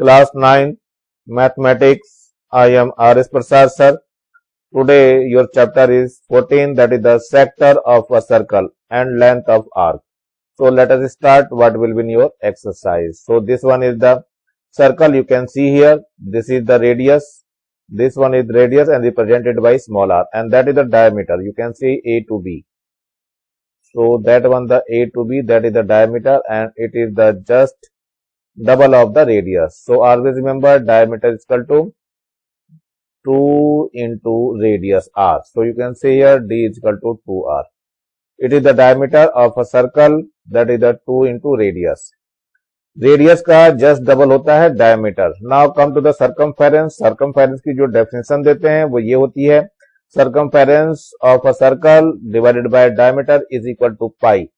Class 9 Mathematics. I am R.S. Prasad sir. Today your chapter is 14, that is the sector of a circle and length of arc. So let us start what will be in your exercise. So this one is the circle you can see here. This is the radius. This one is radius and represented by small r, and that is the diameter. You can see A to B. So that one, the A to B, that is the diameter, and it is the just double of the radius. So always remember diameter is equal to 2 into radius r. So you can say here d is equal to 2r. It is the diameter of a circle, that is the 2 into radius. Radius का just double होता है diameter. Now come to the circumference. Circumference की जो definition देते हैं वो ये होती है, circumference of a circle divided by diameter is equal to pi.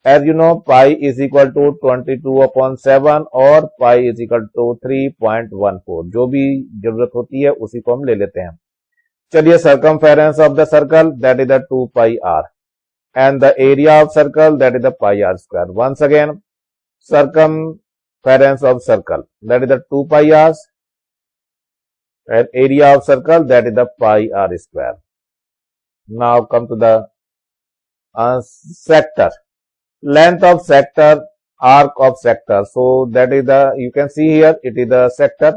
As you know pi is equal to 22/7 और पाई इज इक्वल टू 3.14. जो भी जरूरत होती है उसी को हम ले लेते हैं. चलिए, circumference of the circle that is the 2 pi r and the area of circle that is the pi r square. Once again, circumference of circle that is the 2 pi r and area of circle that is the pi r square. Now come to the sector. Length of sector, arc of sector. So that is the, you can see here it is the sector.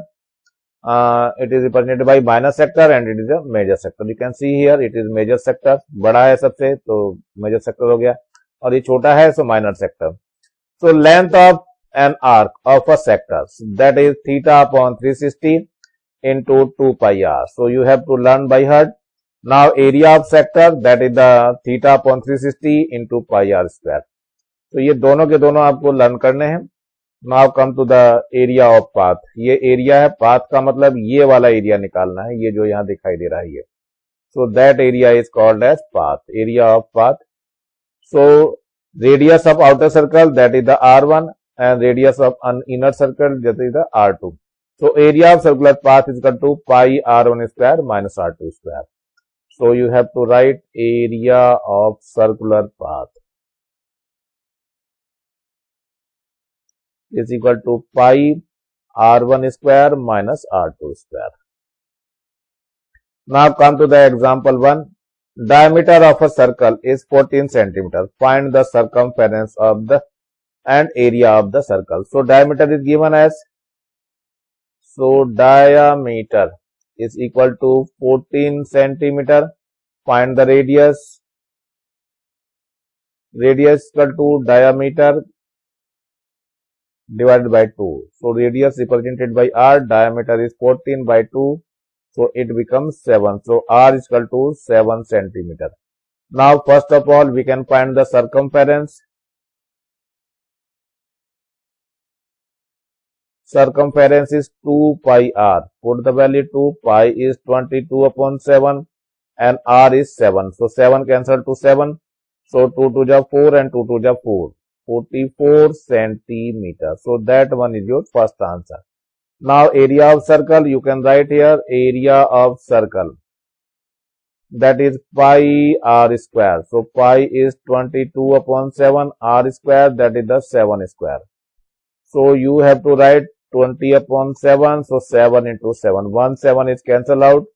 It is represented by minor sector and it is a major sector. You can see here it is major sector. बड़ा है सबसे तो major sector हो गया, और ये छोटा है so minor sector. So length of an arc of a sector that is theta upon 360 into 2 pi r. So you have to learn by heart. Now area of sector that is the theta upon 360 into pi r square. तो ये दोनों के दोनों आपको learn करने हैं. Now come to the area of path. ये area है, पाथ का मतलब ये वाला एरिया निकालना है, ये जो यहाँ दिखाई दे रहा है ये. So that area is called as path, area of path. So radius of outer circle that is the r1 and radius of an inner circle that is the r2. So area of circular path is equal to pi r1 square minus r2 square. So you have to write area of circular path is equal to pi r1 square minus r2 square. Now come to the example 1. Diameter of a circle is 14 centimeter. Find the circumference of the and area of the circle. So diameter is given as, so diameter is equal to 14 centimeter. Find the radius. Radius equal to diameter divided by 2. So radius represented by r, diameter is 14 by 2, so it becomes 7. So r is equal to 7 centimeter. Now first of all we can find the circumference. Circumference is 2 pi r. Put the value 2, pi is 22/7 and r is 7. So 7 cancel to 7. So 2 to the 4 and 2 to the 4. 44 centimeter. So that one is your first answer. Now area of circle, you can write here area of circle that is pi r square. So pi is 22/7, r square that is the 7 square. So you have to write 20/7. So 7 into 7. 1 7 is cancelled out.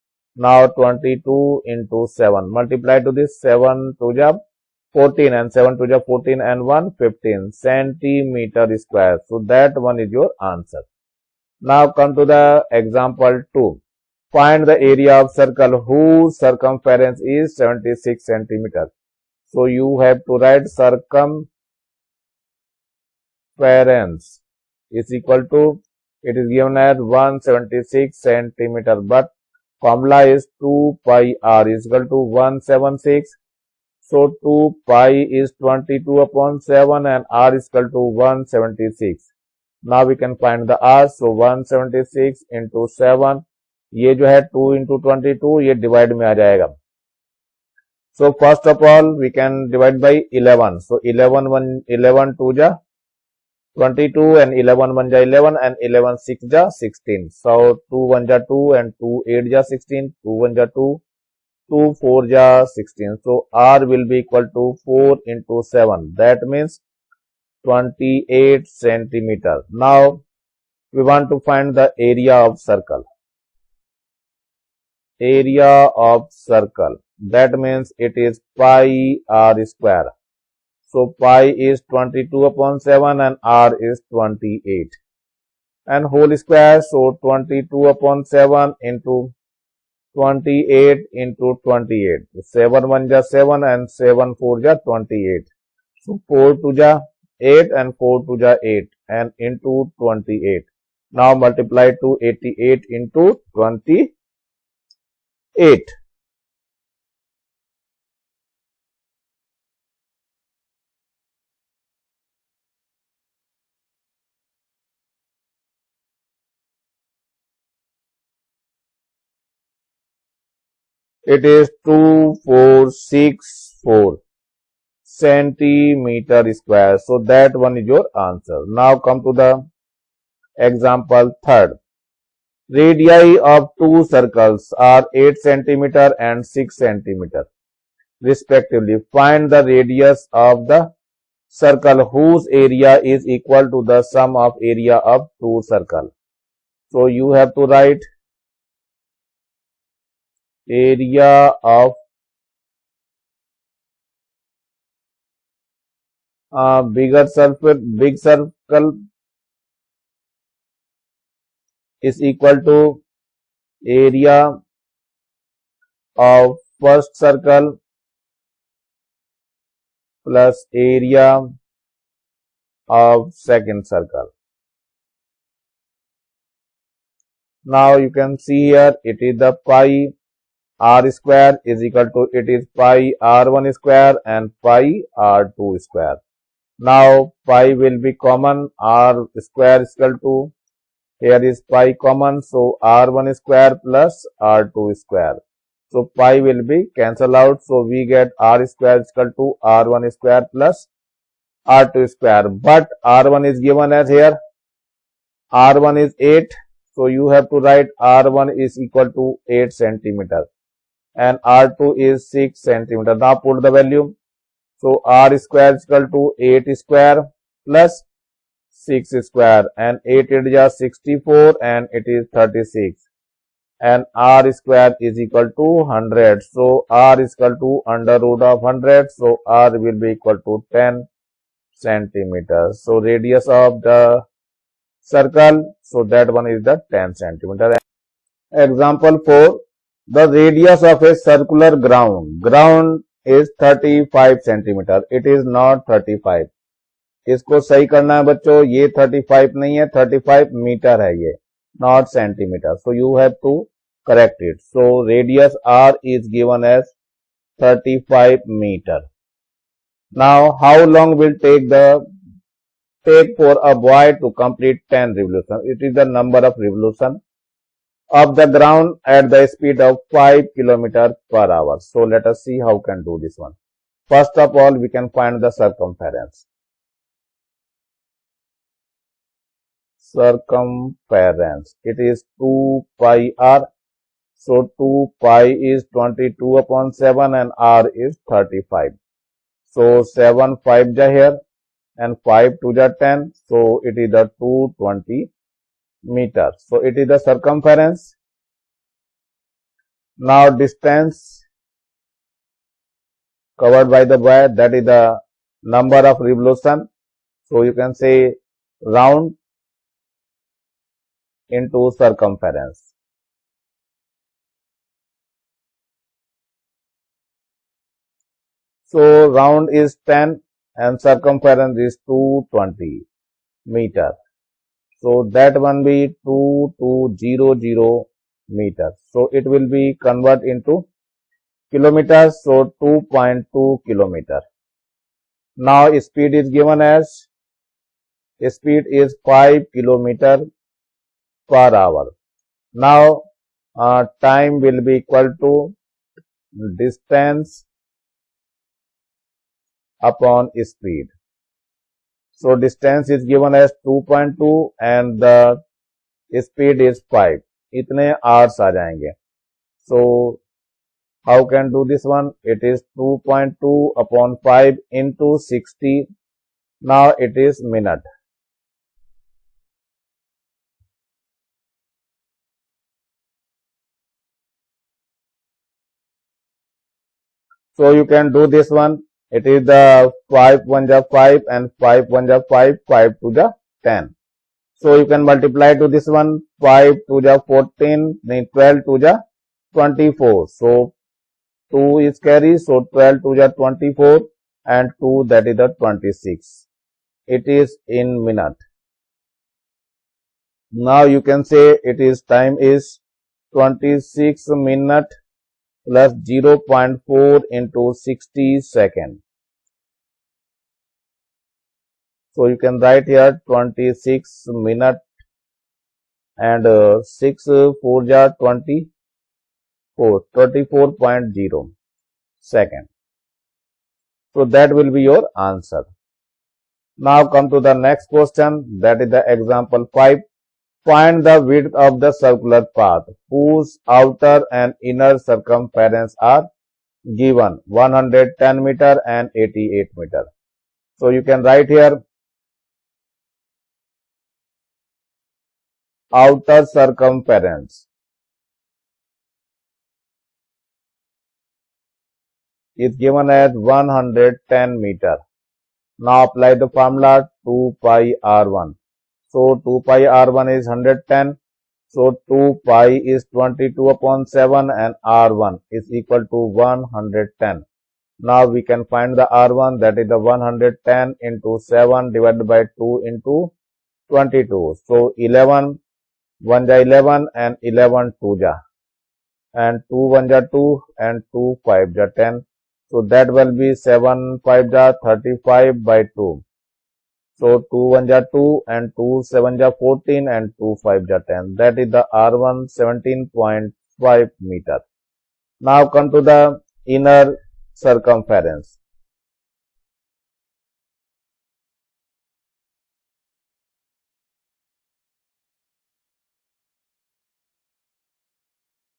Now 22 into 7. Multiply to this, 7 to the 14 and 7 to the 14 and 1 15 centimeter square. So that one is your answer. Now come to the example 2. Find the area of circle whose circumference is 76 centimeter. So you have to write circumference is equal to, it is given as 176 centimeter, but formula is 2 pi r is equal to 176. So 2 pi is 22/7 and r is equal to 176. Now we can find the r. So 176 into 7. ये जो है 2 into 22 ये divide में आ जाएगा. So first of all we can divide by 11. So 11 2 जा 22 and 11 1 जा 11 and 11 6 जा 16. So 2 1 जा 2 and 2 8 जा 16. 2 1 जा 2. 2 4 ja 16. So r will be equal to 4 into 7. That means 28 centimeter. Now We want to find the area of circle. Area of circle. That means it is pi r square. So pi is 22 upon 7 and r is 28. And whole square, so 22 upon 7 into 28 into 28. 7 1 ja 7 and 7 4 ja 28. So 4 2 ja 8 and 4 2 ja 8 and into 28. Now multiply to 88 into 28. It is 2464 centimeter square. So that one is your answer. Now come to the example third. Radii of two circles are 8 centimeter and 6 centimeter respectively. Find the radius of the circle whose area is equal to the sum of area of two circles. So you have to write area of big circle is equal to area of first circle plus area of second circle. Now you can see here it is the pi r square is equal to it is pi r1 square and pi r2 square. Now pi will be common, r square is equal to, here is pi common, so r1 square plus r2 square. So pi will be cancel out, so we get r square is equal to r1 square plus r2 square. But r1 is given as here, r1 is 8, so you have to write r1 is equal to 8 centimeter and r2 is 6 centimeter. Now put the value. So r square is equal to 8 square plus 6 square and 8 is 64 and it is 36 and r square is equal to 100. So r is equal to under root of 100. So r will be equal to 10 centimeters. So radius of the circle, so that one is the 10 centimeter. Example 4. The radius of a circular ground. Ground is 35 centimeter. It is not 35. इसको सही करना है बच्चों, ये 35 नहीं है, 35 metre है ये, not centimeter. So you have to correct it. So radius r is given as 35 meter. Now how long will take for a boy to complete 10 revolutions? It is the number of revolution of the ground at the speed of 5 km per hour. So let us see how can do this one. First of all, we can find the circumference. Circumference, it is 2 pi r. So 2 pi is 22 upon 7 and r is 35. So 7 5 ja here and 5 2 ja 10. So it is the 220 meter. So it is the circumference. Now distance covered by the wire, that is the number of revolution. So you can say round into circumference. So round is 10 and circumference is 220 meter. So that one be 2200 meters. So it will be convert into kilometers. So 2.2 kilometer. Now speed is given as, speed is 5 kilometer per hour. Now time will be equal to distance upon speed. So distance is given as 2.2 and the speed is 5. इतने hours आ जाएंगे. So how can do this one? It is 2.2 upon 5 into 60. Now it is minute. So you can do this one. It is the 5 1 ja 5 and 5 1 ja 5, 5 2 ja 10. So you can multiply to this one. 5 2 ja 14, then 12 2 ja 24. So 2 is carry. So 12 2 ja 24 and 2, that is the 26. It is in minute. Now you can say it is time is 26 minute plus 0.4 into 60 second. So you can write here 26 minute and 6 4 ja 24, 24.0 second. So that will be your answer. Now come to the next question, that is the example 5. Find the width of the circular path whose outer and inner circumference are given 110 meter and 88 meter. So you can write here outer circumference is given as 110 meter. Now apply the formula 2 pi r1. So 2 pi r1 is 110. So 2 pi is 22 upon 7 and r1 is equal to 110. Now we can find the r1, that is the 110 into 7 divided by 2 into 22. So 11 1 ja 11 and 11 2 ja and 2 1 ja 2 and 2 5 ja 10. So that will be 7 5 ja 35 by 2. So 2 1 ja 2 and 2 7 ja 14 and 2 5 ja 10. That is the R1 17.5 meter. Now come to the inner circumference.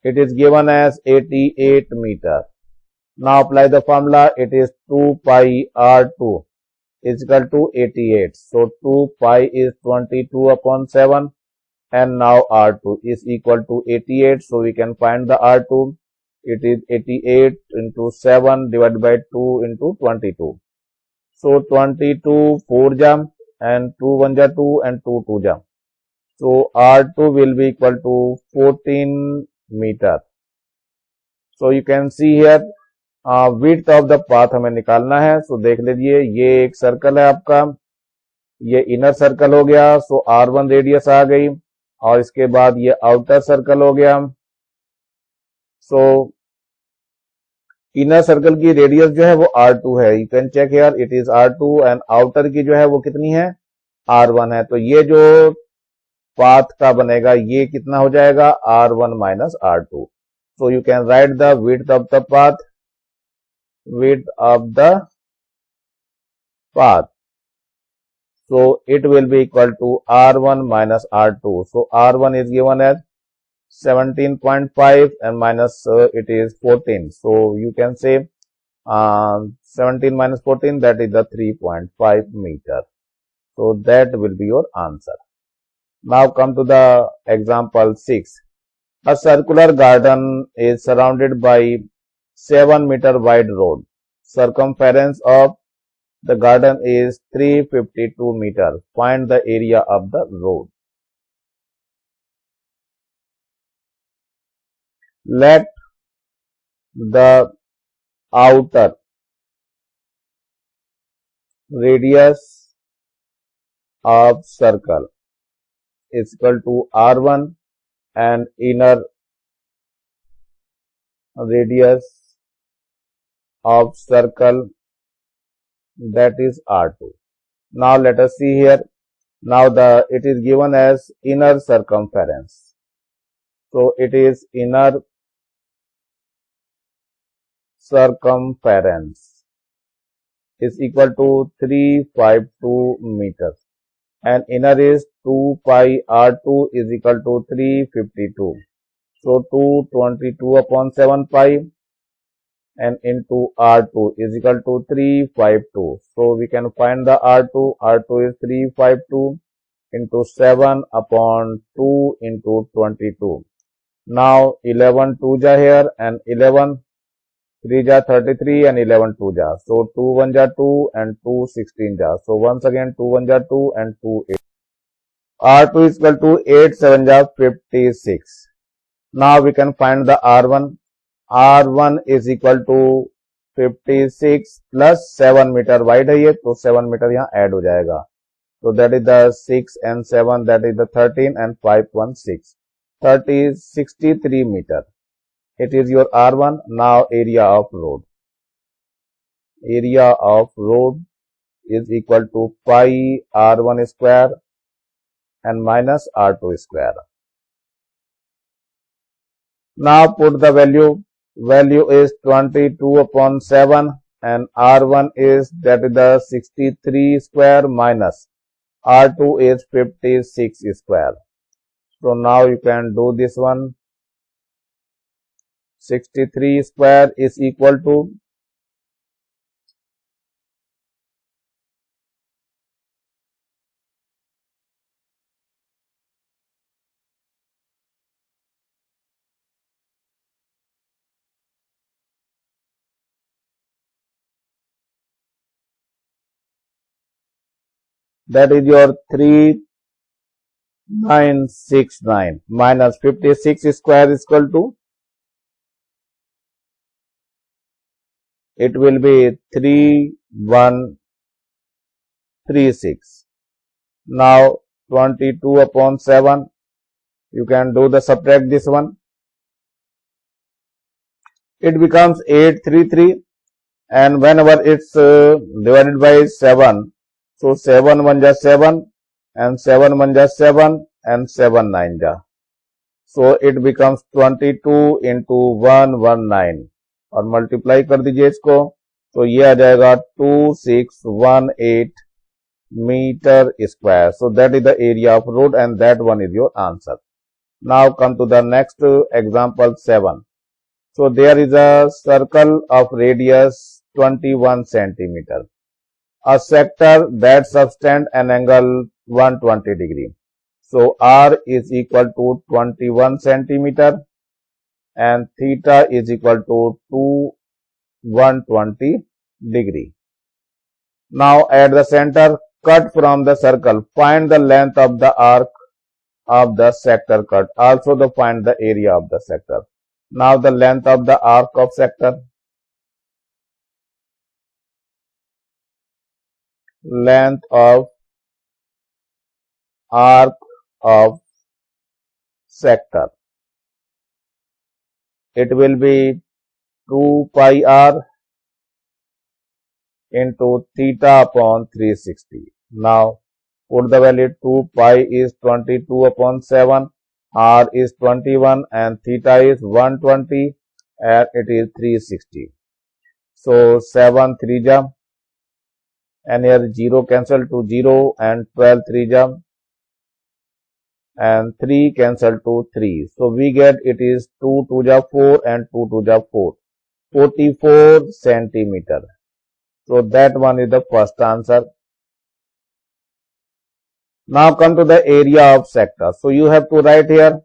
It is given as 88 meter. Now apply the formula. It is 2 pi R2 is equal to 88. So 2 pi is 22 upon 7 and now R2 is equal to 88. So we can find the R2. It is 88 into 7 divided by 2 into 22. So 22 4 jam and 2 1 ja 2 and 2 2 jam. So R2 will be equal to 14 meter. So you can see here width of the path हमें निकालना है. So देख लीजिए ये एक circle है आपका, ये इनर सर्कल हो गया. सो R1 रेडियस आ गई और इसके बाद ये आउटर सर्कल हो गया. सो इनर सर्कल की रेडियस जो है वो R2 है. You can check here it is R2 and outer की जो है वो कितनी है R1 है. तो ये जो पाथ का बनेगा ये कितना हो जाएगा R1 minus R2. So you can write the width of the path. So it will be equal to R1 minus R2. So R1 is given as 17.5 and minus it is 14. So you can say 17 minus 14, that is the 3.5 meter. So that will be your answer. Now come to the example 6. A circular garden is surrounded by 7 meter wide road. Circumference of the garden is 352 meter. Find the area of the road. Let the outer radius of circle is equal to R1 and inner radius of circle, that is R2. Now let us see here. Now it is given as inner circumference. So it is inner circumference is equal to 352 meters and inner is 2 pi R2 is equal to 352. So 222 upon 7 pi and into R2 is equal to 352. So we can find the R2. R2 is 352 into 7 upon 2 into 22. Now 11 2 ja here and 11 3 ja 33 and 11 2 ja. So 2 1 ja 2 and 2 16 ja. So once again 2 1 ja 2 and 2 8. R2 is equal to 8 7 ja 56. Now we can find the R1. R1 is equal to 56 plus 7 metre wide है ये, तो 7 metre यहाँ add हो जाएगा. So that is the 6 and 7, that is the 13 and 5 1 6. 30 is 63 meter. It is your R1. Now area of road. Area of road is equal to pi R1 square and minus R2 square. Now put the value. Value is 22 upon 7 and R1 is, that is the 63 square minus R2 is 56 square. So now you can do this one. 63 square is equal to that is your 3969 minus 56 square is equal to, it will be 3136. Now 22 upon 7, you can do the subtract this one. It becomes 833, and whenever it's divided by 7, so 7 1 ja 7 and 7 1 ja 7 and 7 9 ja. So it becomes 22 into 119 और multiply कर दीजिए इसको, तो ये आ जाएगा 2618 meter square. So that is the area of road and that one is your answer. Now come to the next example 7. So there is a circle of radius 21 centimeter. A sector that subtends an angle 120 degree. So R is equal to 21 centimeter and theta is equal to 120 degree. Now at the center, cut from the circle, find the length of the arc of the sector cut. Also find the area of the sector. Now the length of the arc of sector. Length of arc of sector. It will be 2 pi r into theta upon 360. Now put the value. 2 pi is 22 upon 7, r is 21 and theta is 120 and it is 360. So 7 3 ja and here 0 cancel to 0 and 12 3 ja and 3 cancel to 3. So we get it is 2 2 ja 4 and 2 2 ja 4. 44 centimeter. So that one is the first answer. Now come to the area of sector. So you have to write here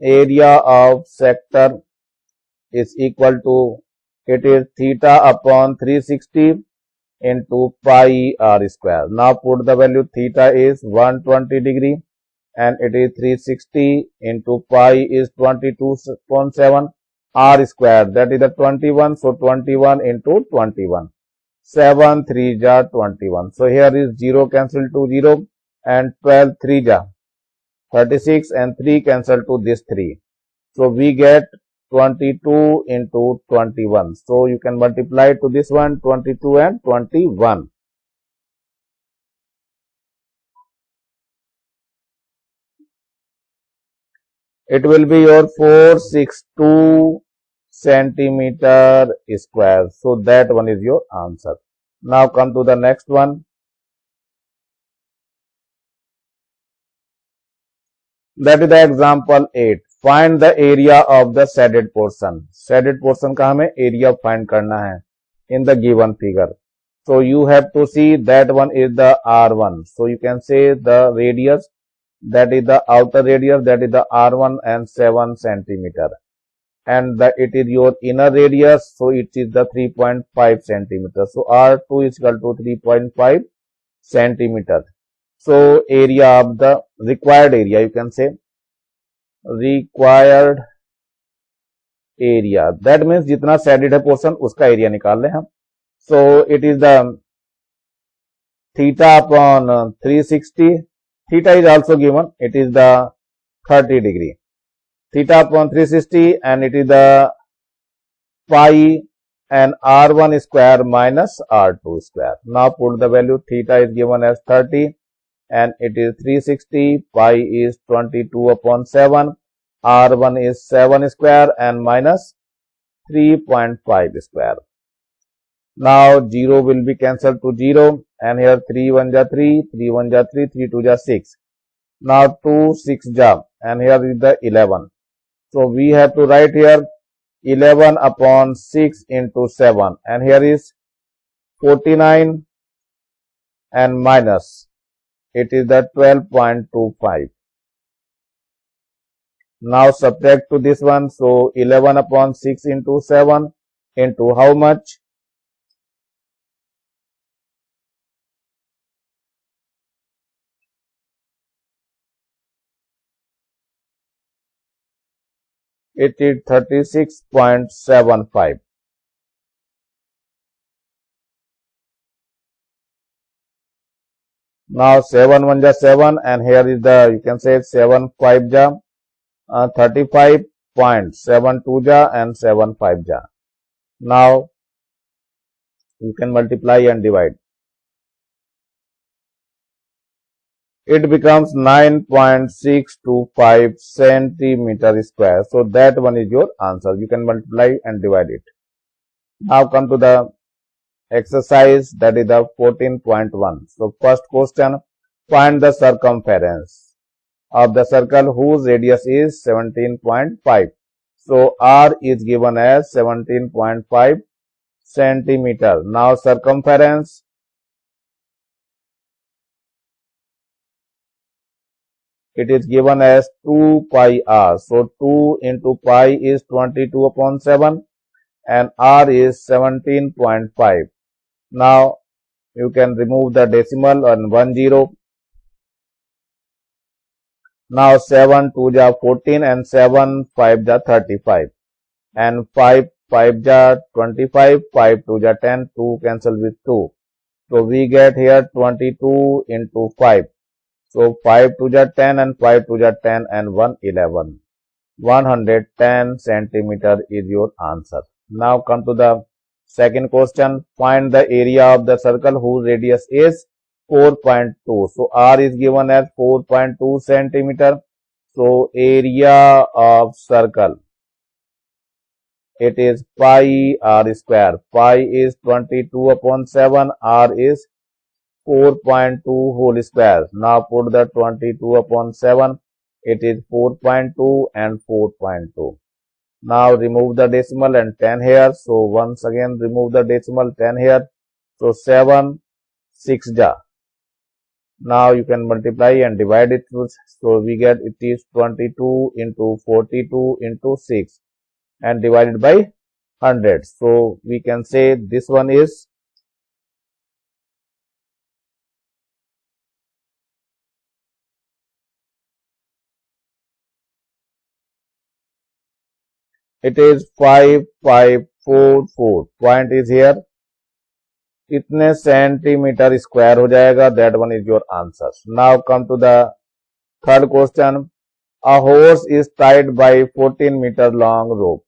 area of sector is equal to, it is theta upon 360 into pi r square. Now put the value. Theta is 120 degree and it is 360 into pi is 22.7 r square, that is the 21. So 21 into 21. 7 3 ja 21. So here is 0 cancel to 0 and 12 3 ja 36 and 3 cancel to this 3. So we get 22 into 21. So you can multiply to this one 22 and 21. It will be your 462 centimeter square. So that one is your answer. Now come to the next one. That is the example 8. Find the area of the shaded portion. Shaded portion का हमें area find करना है in the given figure. So you have to see that one is the R1. So you can say the radius, that is the outer radius, that is the R1 and 7 centimeter. and it is your inner radius, so it is the 3.5 centimeter. So R2 is equal to 3.5 centimeter. So area of the required area, you can say required area, that means जितना shaded है portion उसका area निकाल लें हम. So it is the theta upon 360. Theta is also given, it is the 30 degree. Theta upon 360 and it is the pi and R1 square minus R2 square. Now put the value. Theta is given as 30 and it is 360. Pi is 22 upon 7. R1 is 7 square and minus 3.5 square. Now 0 will be cancelled to 0 and here 3 1 ja 3, 3 1 ja 3, 3 2 ja 6. Now 2 6 ja and here is the 11. So we have to write here 11 upon 6 into 7 and here is 49 and minus it is the 12.25. Now subtract to this one. So 11 upon 6 into 7 into how much? It is 36.75. Now 7 1 ja 7 and here is the, you can say 7 5 ja 35.72 ja and 7 5 ja. Now you can multiply and divide. It becomes 9.625 centimeter square. So that one is your answer. You can multiply and divide it. Now come to the exercise, that is the 14.1. So first question, find the circumference of the circle whose radius is 17.5. So R is given as 17.5 centimeter. Now circumference, it is given as 2 pi r. So 2 into pi is 22 upon 7 and r is 17.5. Now you can remove the decimal and 10. Now 7 2 ja 14 and 7 5 ja 35 and 5 5 ja 25, 5 2 ja 10, 2 cancel with 2. So we get here 22 into 5. So 5 2 ja 10 and 5 2 ja 10 and 1 11. 110 centimeter is your answer. Now come to the second question. Find the area of the circle whose radius is 4.2. So R is given as 4.2 centimeter. So area of circle, it is pi r square. Pi is 22 upon 7. R is 4.2 whole square. Now put the 22 upon 7. It is 4.2 and 4.2. Now remove the decimal and 10 here. So once again remove the decimal, 10 here. So 7 6 ja. Now you can multiply and divide it. So we get it is 22 into 42 into 6 and divided by 100. So we can say this one is it is 5544. Point is here. कितने centimetre square हो जाएगा? That one is your answer. Now come to the third question. A horse is tied by 14-meter long rope.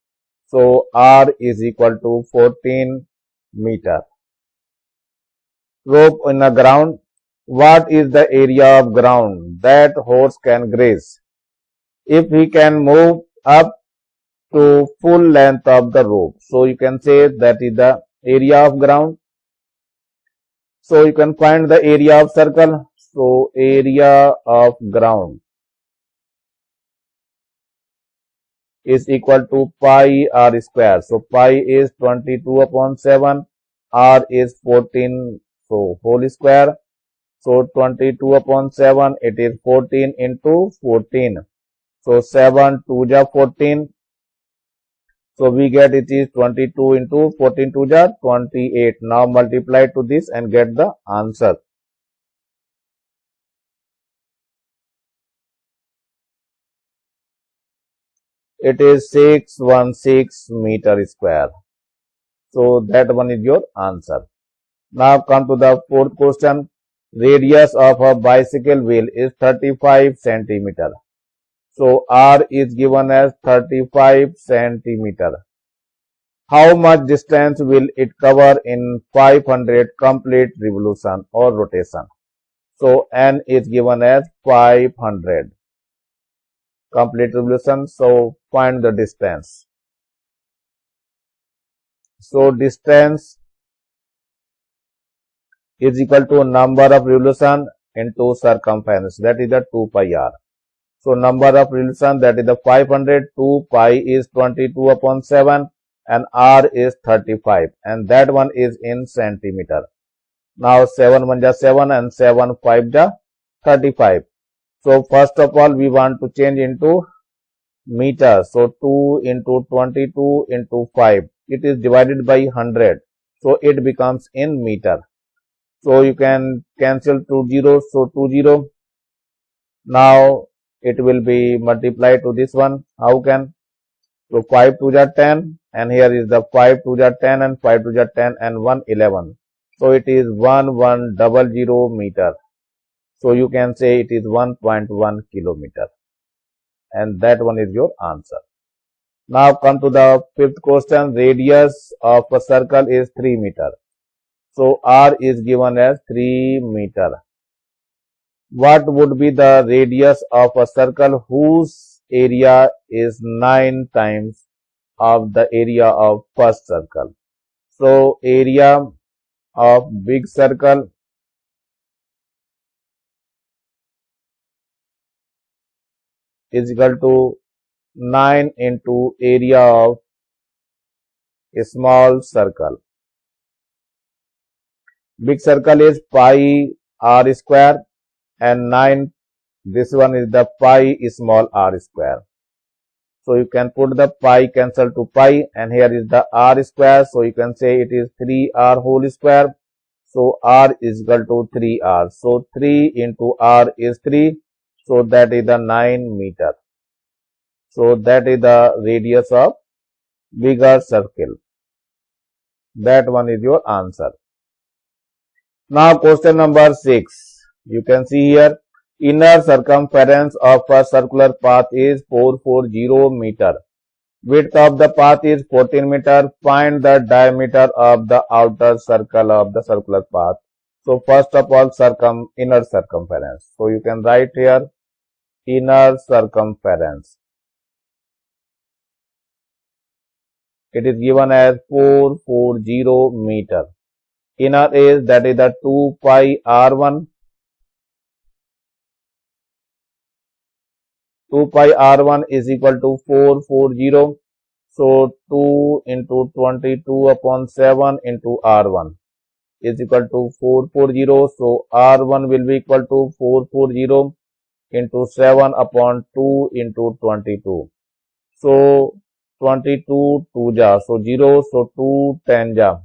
So R is equal to 14 meter. Rope in the ground. What is the area of ground that horse can graze? If he can move up to full length of the rope, so you can say that is the area of ground. So you can find the area of circle. So area of ground is equal to pi r square. So pi is 22 upon 7. R is 14. So whole square. So 22 upon 7. It is 14 into 14. So 7 2 ja 14. So we get it is 22 into 14 to the 28. Now multiply to this and get the answer. It is 616 meter square. So that one is your answer. Now come to the fourth question. Radius of a bicycle wheel is 35 centimeter. So R is given as 35 centimeter. How much distance will it cover in 500 complete revolution or rotation? So N is given as 500 complete revolution. So find the distance. So distance is equal to number of revolution into circumference, that is the 2 pi r. So number of revolution, that is the 500, 2 pi is 22 upon 7 and r is 35 and that one is in centimeter. Now 7 1 ja 7 and 7 5 ja 35. So first of all we want to change into meter. So 2 into 22 into 5. It is divided by 100. So it becomes in meter. So you can cancel 2 zeros. So 2 0. Now it will be multiplied to this one. How can? So 5 2 ja 10 and here is the 5 2 ja 10 and 5 2 ja 10 and 1 11. So it is 1100 meter. So you can say it is 1.1 kilometer. And that one is your answer. Now come to the fifth question. Radius of a circle is 3 meter. So R is given as 3 meter. What would be the radius of a circle whose area is 9 times of the area of first circle? So area of big circle is equal to 9 into area of a small circle. Big circle is pi r square and 9, this one is the pi small r square. So you can put the pi cancel to pi and here is the r square. So you can say it is 3r whole square. So r is equal to 3r. So 3 into r is 3. So that is the 9 meter. So that is the radius of bigger circle. That one is your answer. Now question number 6. You can see here inner circumference of a circular path is 440 meter. Width of the path is 14 meter. Find the diameter of the outer circle of the circular path. So first of all inner circumference. So you can write here inner circumference. It is given as 440 meter. Inner is, that is the 2 pi r1. 2 pi r1 is equal to 440. So 2 into 22 upon 7 into r1 is equal to 440. So r1 will be equal to 440 into 7 upon 2 into 22. So 22 2 ja. So 0. So 2 10 ja.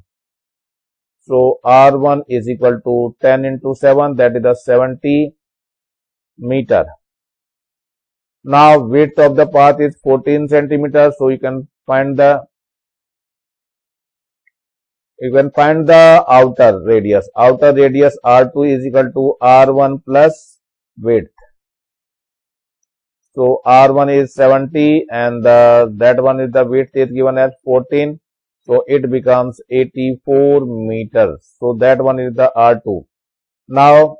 So R1 is equal to 10 into 7, that is the 70 meter. Now width of the path is 14 centimeters. So you can find the outer radius. Outer radius R2 is equal to R1 plus width. So R1 is 70 and that one is the width is given as 14. So it becomes 84 meters. So that one is the R2. Now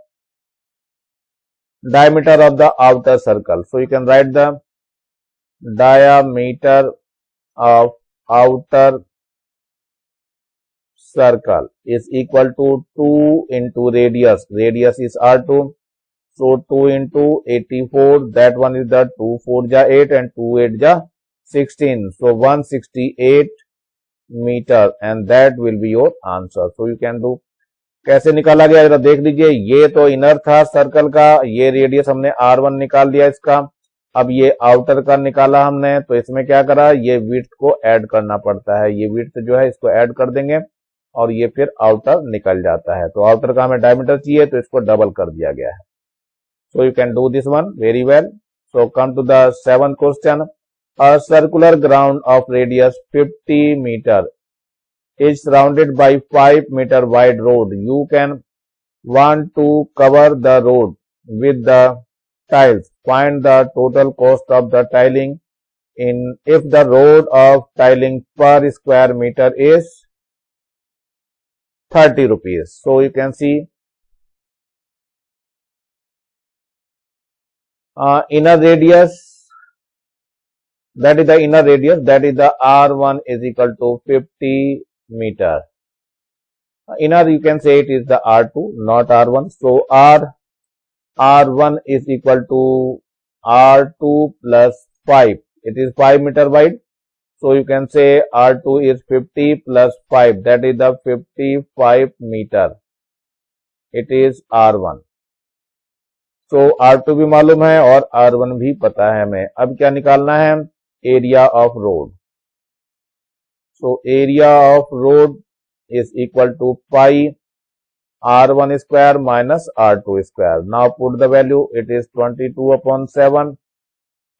diameter of the outer circle. So you can write the diameter of outer circle is equal to 2 into radius. Radius is R2. So 2 into 84, that one is the 2 4 ja 8 and 2 8 ja 16. So 168 meter and that will be your answer. So you can do. कैसे निकाला गया जरा देख लीजिए. ये तो inner था circle का, ये रेडियस हमने R1 निकाल दिया इसका. अब ये आउटर का निकाला हमने, तो इसमें क्या करा, ये विड्थ को ऐड करना पड़ता है, ये विड्थ जो है इसको ऐड कर देंगे और ये फिर आउटर निकल जाता है। तो आउटर का हमें डायमीटर चाहिए तो इसको डबल कर दिया गया है। So you can do this one very well. So come to the seventh question. A circular ground of radius 50 meter is surrounded by 5 meter wide road. You can want to cover the road with the tiles. Find the total cost of the tiling in if the road of tiling per square meter is 30 rupees. So you can see inner radius, that is the inner radius, that is the R1 is equal to 50 meter. Inner you can say it is the R2, not R1. So R1 is equal to R2 plus 5. It is 5 meter wide. So you can say R2 is 50 plus 5. That is the 55 meter. It is R1. So R2 भी मालूम है और R1 भी पता है हमें। अब क्या निकालना है, area of road. So area of road is equal to pi R1 square minus R2 square. Now put the value, it is 22 upon 7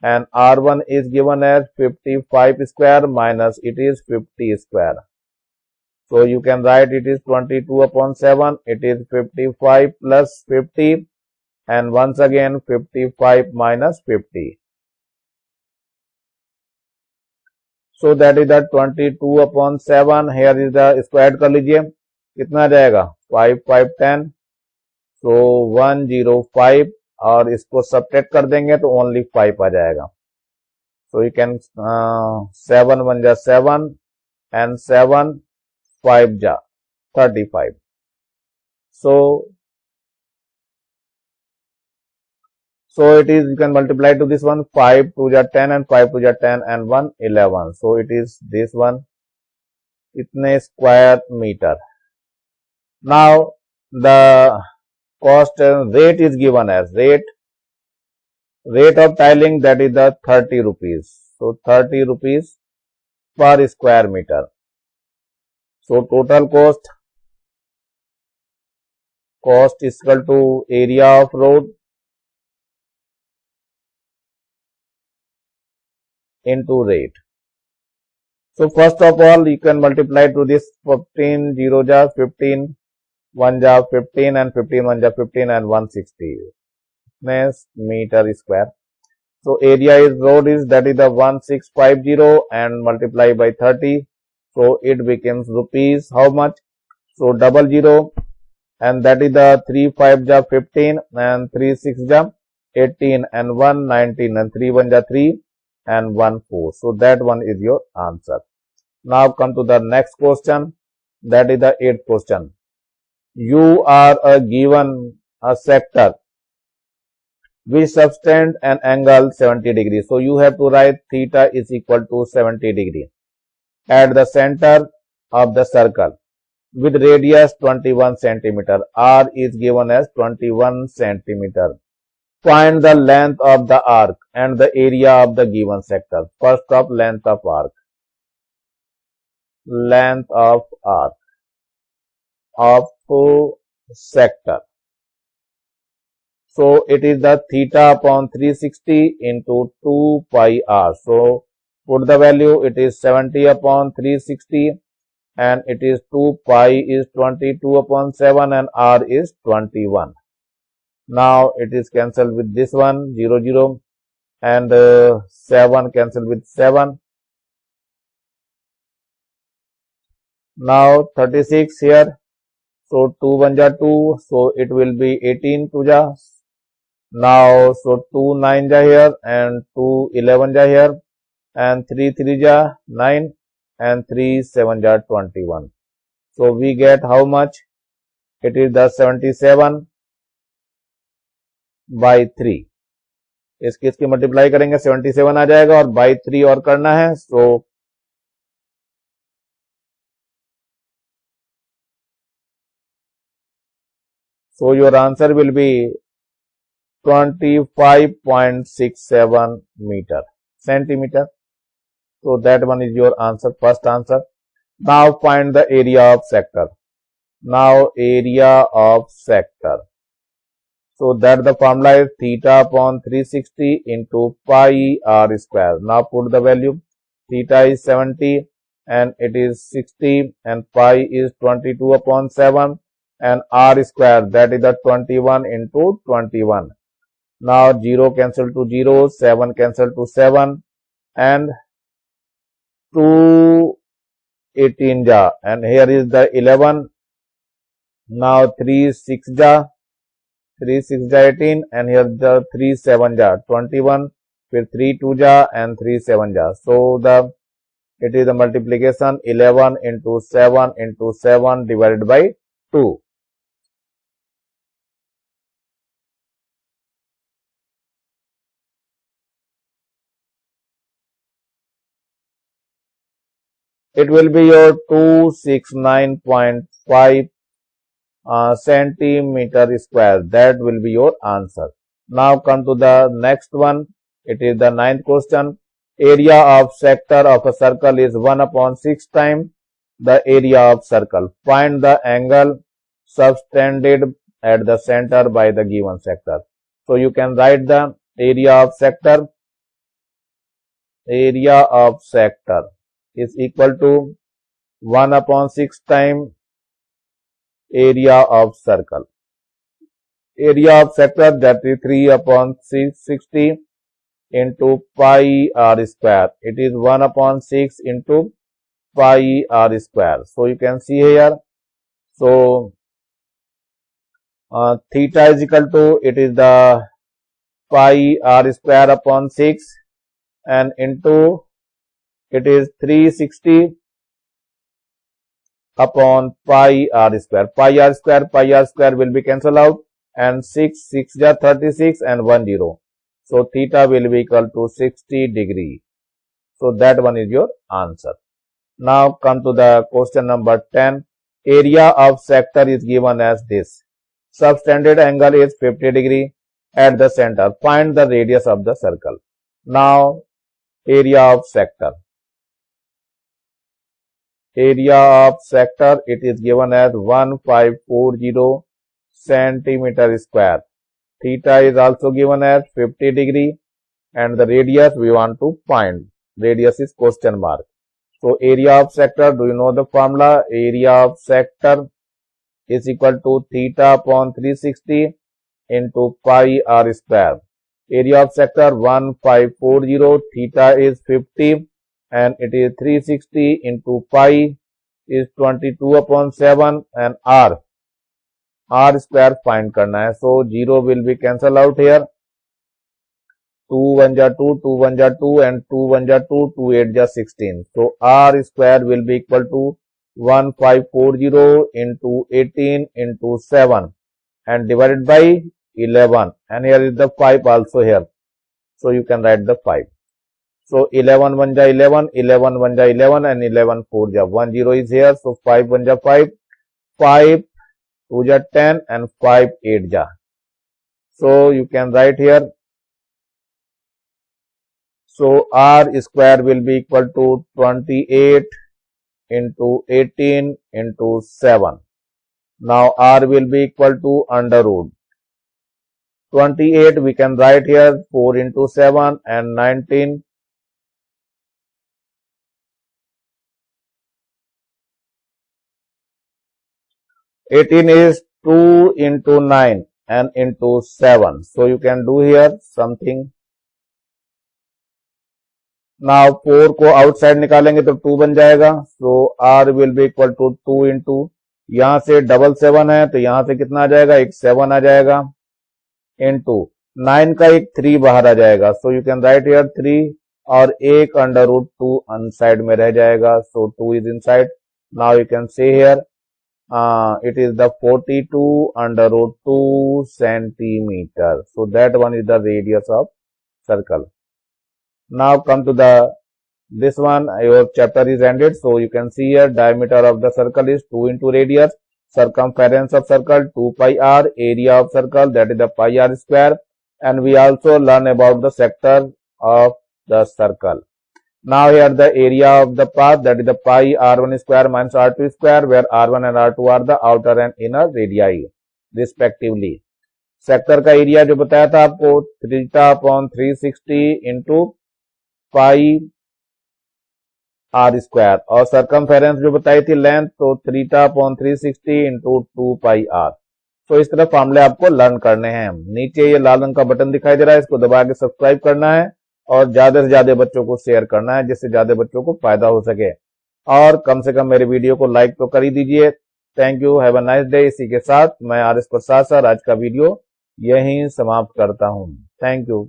and R1 is given as 55 square minus it is 50 square. So you can write it is 22 upon 7, it is 55 plus 50 and once again 55 minus 50. So that is the 22 upon 7. Here is the squared कर लीजिए, कितना आ जाएगा 5 5 10, so 105 और इसको subtract कर देंगे तो only 5 आ जाएगा। So you can 7 1 जा 7 and 7 5 जा 35. So it is, you can multiply to this one, 5 2 ja 10 and 5 2 ja 10 and 1 11. So it is this one, itne square meter. Now the cost rate is given as rate of tiling, that is the 30 rupees. So 30 rupees per square meter. So total cost is equal to area of road into rate. So first of all you can multiply to this 15 0 ja 15 1 ja 15 and 15 1 ja 15 and 160 meter square. So area is road is, that is the 1650 and multiply by 30. So it becomes rupees how much? So 00 and that is the 3 5 ja 15 and 3 6 ja 18 and 1 19 and 3 1 ja 3 and 1 4. So that one is your answer. Now come to the next question, that is the 8th question. You are given a sector which subtend an angle 70 degree. So you have to write theta is equal to 70 degree at the center of the circle with radius 21 centimeter. R is given as 21 centimeter. Find the length of the arc and the area of the given sector. First of length of arc. Length of arc of sector. So it is the theta upon 360 into 2 pi r. So put the value, it is 70 upon 360 and it is 2 pi is 22 upon 7 and r is 21. Now it is cancelled with this one 0 0 and 7 cancelled with 7. Now 36 here. So 2 1 ja 2, so it will be 18 2 ja. Now so 2 9 ja here and 2 11 ja here and 3 3 ja 9 and 3 7 ja 21. So we get how much? It is the 77 by 3. इसकी multiply करेंगे 77 आ जाएगा और by 3 और करना है. So your answer will be 25.67 meter centimeter. So that one is your answer, first answer. Now find the area of sector. Now area of sector. So that the formula is theta upon 360 into pi r square. Now put the value. Theta is 70 and it is 60 and pi is 22 upon 7 and r square, that is the 21 into 21. Now 0 cancel to 0, 7 cancel to 7 and 2 18 ja, and here is the 11. Now 3 6 ja, 3 6 ja 18 and here the 3 7 ja 21, with 3 2 ja and 3 7 ja. So it is the multiplication 11 into 7 into 7 divided by 2. It will be your 269.5 centimeter square. That will be your answer. Now come to the next one. It is the 9th question. Area of sector of a circle is 1 upon 6 times the area of circle. Find the angle subtended at the center by the given sector. So you can write the area of sector. Area of sector is equal to 1 upon 6 times area of circle. Area of sector, that is 3 upon 60 into pi r square. It is 1 upon 6 into pi r square. So you can see here. So theta is equal to, it is the pi r square upon 6 and into, it is 360 upon pi r square. Pi r square will be cancelled out and 6 6 ja 36 and 1 0. So theta will be equal to 60 degree. So that one is your answer. Now come to the question number 10. Area of sector is given as this. Subtended angle is 50 degree at the center. Find the radius of the circle. Now area of sector. Area of sector, it is given as 1540 centimeter square. Theta is also given as 50 degree and the radius we want to find. Radius is question mark. So area of sector, do you know the formula? Area of sector is equal to theta upon 360 into pi r square. Area of sector 1540, theta is 50 and it is 360 into pi is 22 upon 7 and r square find करना है. So 0 will be cancel out here. 2 1 ja 2, 2 1 ja 2 and 2 1 ja 2, 2 8 ja 16. So r square will be equal to 1540 into 18 into 7 and divided by 11, and here is the 5 also here. So you can write the 5. So 11 1 ja 11, 11 1 ja 11 and 11 4 ja 1 0 is here. So 5 1 ja 5, 5 2 ja 10 and 5 8 ja. So you can write here. So r square will be equal to 28 into 18 into 7. Now r will be equal to under root 28, we can write here 4 into 7 and 19. Eighteen is 2 into 9 and into 7. So you can do here something. Now 4 को outside निकालेंगे तो 2 बन जाएगा. So r will be equal to 2 into, यहाँ से double 7 है तो यहाँ से कितना आ जाएगा, एक 7 आ जाएगा, into 9 का एक 3 बाहर आ जाएगा. So you can write here 3 और एक अंडर रूट 2 अनसाइड में रह जाएगा. So 2 is inside. Now you can see here it is the 42 under root 2 centimeter. So that one is the radius of circle. Now come to this one, your chapter is ended. So you can see here diameter of the circle is 2 into radius, circumference of circle 2 pi r, area of circle that is the pi r square, and we also learn about the sector of the circle. Now here the area of the path, that is the pi r1 square minus r2 square, where r1 and r2 are the outer and inner radii respectively. Sector का area जो बताया था आपको theta upon 360 into pi r square, और circumference जो बताई थी length, तो theta upon 360 into 2 pi r. तो इस तरह फॉर्मूले आपको लर्न करने हैं। नीचे ये लाल रंग का बटन दिखाई दे रहा है, इसको दबा के सब्सक्राइब करना है और ज्यादा से ज्यादा बच्चों को शेयर करना है, जिससे ज्यादा बच्चों को फायदा हो सके। और कम से कम मेरे वीडियो को लाइक तो कर ही दीजिए। Thank you, have a nice day. इसी के साथ मैं आर एस प्रसाद सर आज का वीडियो यहीं समाप्त करता हूं। Thank you.